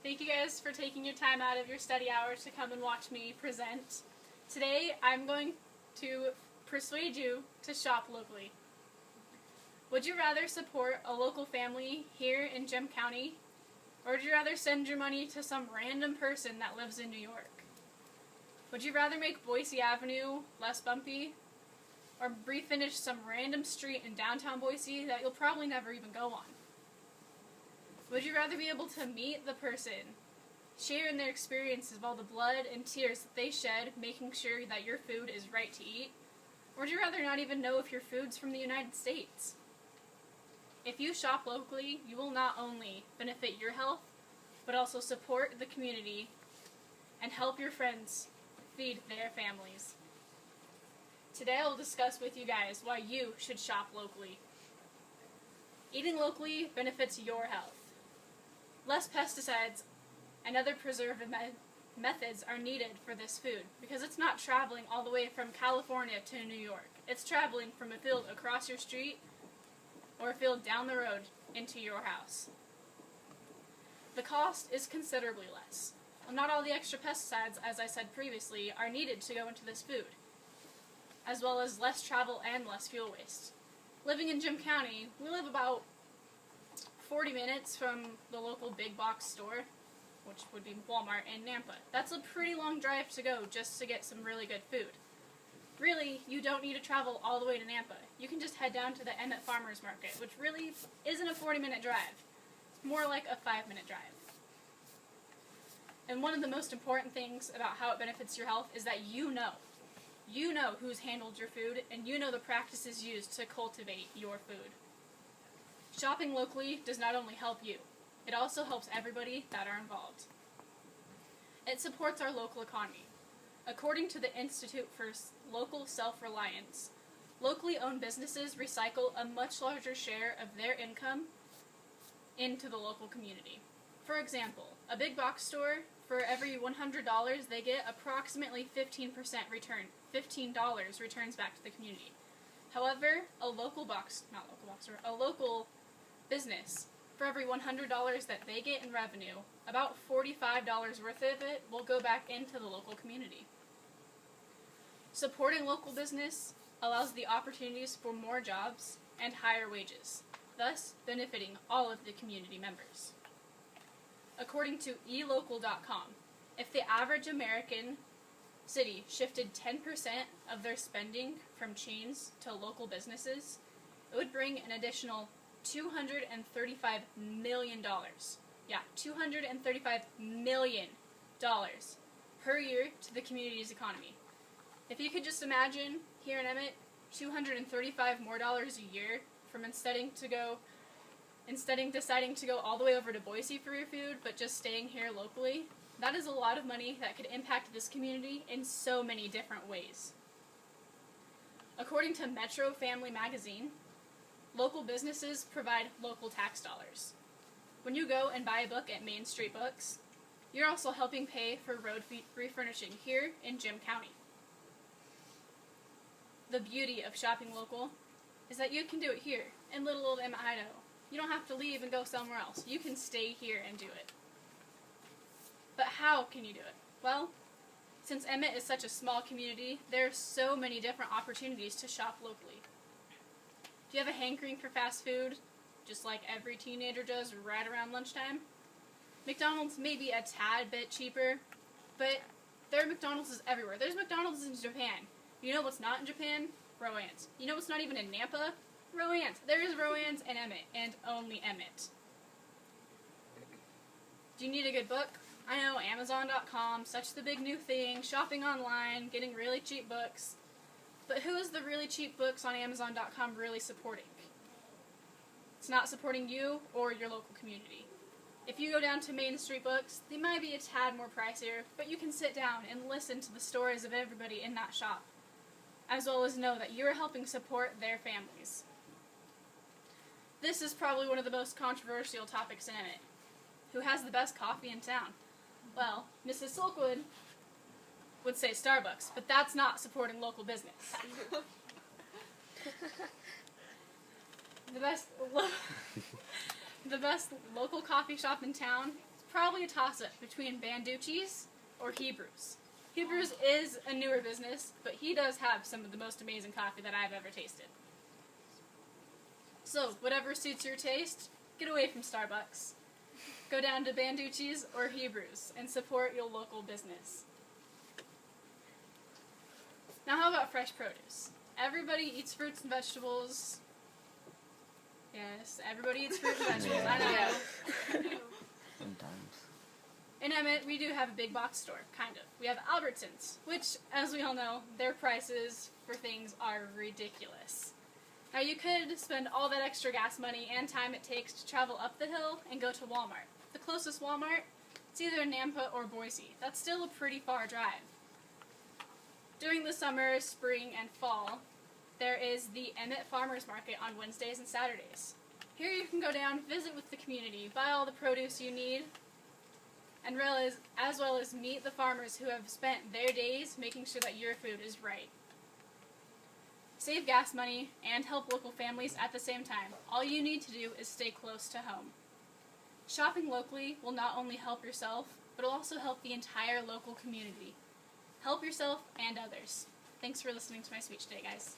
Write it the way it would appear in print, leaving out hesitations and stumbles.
Thank you guys for taking your time out of your study hours to come and watch me present. Today, I'm going to persuade you to shop locally. Would you rather support a local family here in Gem County, or would you rather send your money to some random person that lives in New York? Would you rather make Boise Avenue less bumpy, or refinish some random street in downtown Boise that you'll probably never even go on? Would you rather be able to meet the person, share in their experiences of all the blood and tears that they shed, making sure that your food is right to eat? Or would you rather not even know if your food's from the United States? If you shop locally, you will not only benefit your health, but also support the community and help your friends feed their families. Today I will discuss with you guys why you should shop locally. Eating locally benefits your health. Less pesticides and other preservative methods are needed for this food because it's not traveling all the way from California to New York. It's traveling from a field across your street or a field down the road into your house. The cost is considerably less. Not all the extra pesticides, as I said previously, are needed to go into this food, as well as less travel and less fuel waste. Living in Gem County, we live about 40 minutes from the local big box store, which would be Walmart in Nampa. That's a pretty long drive to go just to get some really good food. Really, you don't need to travel all the way to Nampa. You can just head down to the Emmett Farmers Market, which really isn't a 40-minute drive. It's more like a 5-minute drive. And one of the most important things about how it benefits your health is that you know who's handled your food, and you know the practices used to cultivate your food. Shopping locally does not only help you, it also helps everybody that are involved. It supports our local economy. According to the Institute for Local Self-Reliance, locally owned businesses recycle a much larger share of their income into the local community. For example, a big box store, for every $100 they get, approximately 15% $15 returns back to the community. However, a local business, for every $100 that they get in revenue, about $45 worth of it will go back into the local community. Supporting local business allows the opportunities for more jobs and higher wages, thus benefiting all of the community members. According to elocal.com, if the average American city shifted 10% of their spending from chains to local businesses, it would bring an additional $235 million. Yeah, $235 million per year to the community's economy. If you could just imagine, here in Emmett, $235 more a year from instead deciding to go all the way over to Boise for your food, but just staying here locally, that is a lot of money that could impact this community in so many different ways. According to Metro Family Magazine, local businesses provide local tax dollars. When you go and buy a book at Main Street Books, you're also helping pay for road refurnishing here in Gem County. The beauty of shopping local is that you can do it here in little old Emmett, Idaho. You don't have to leave and go somewhere else. You can stay here and do it. But how can you do it? Well, since Emmett is such a small community, there are so many different opportunities to shop locally. Do you have a hankering for fast food, just like every teenager does right around lunchtime? McDonald's may be a tad bit cheaper, but there are McDonald's everywhere. There's McDonald's in Japan. You know what's not in Japan? Rowan's. You know what's not even in Nampa? Rowan's. There is Rowan's in Emmett, and only Emmett. Do you need a good book? I know, Amazon.com, such the big new thing, shopping online, getting really cheap books. But who is the really cheap books on Amazon.com really supporting? It's not supporting you or your local community. If you go down to Main Street Books, they might be a tad more pricier, but you can sit down and listen to the stories of everybody in that shop, as well as know that you're helping support their families. This is probably one of the most controversial topics in Emmett. Who has the best coffee in town? Well, Mrs. Silkwood would say Starbucks, but that's not supporting local business. The best local coffee shop in town probably a toss-up between Banducci's or Hebrews. Hebrews is a newer business, but he does have some of the most amazing coffee that I've ever tasted. So, whatever suits your taste, get away from Starbucks. Go down to Banducci's or Hebrews and support your local business. Now how about fresh produce? Everybody eats fruits and vegetables. Yes, everybody eats fruit and vegetables, I know. Sometimes. In Emmett, we do have a big box store, kind of. We have Albertsons, which, as we all know, their prices for things are ridiculous. Now, you could spend all that extra gas money and time it takes to travel up the hill and go to Walmart. The closest Walmart, it's either Nampa or Boise. That's still a pretty far drive. During the summer, spring, and fall, there is the Emmett Farmers Market on Wednesdays and Saturdays. Here you can go down, visit with the community, buy all the produce you need, and as well as meet the farmers who have spent their days making sure that your food is right. Save gas money and help local families at the same time. All you need to do is stay close to home. Shopping locally will not only help yourself, but will also help the entire local community. Help yourself and others. Thanks for listening to my speech today, guys.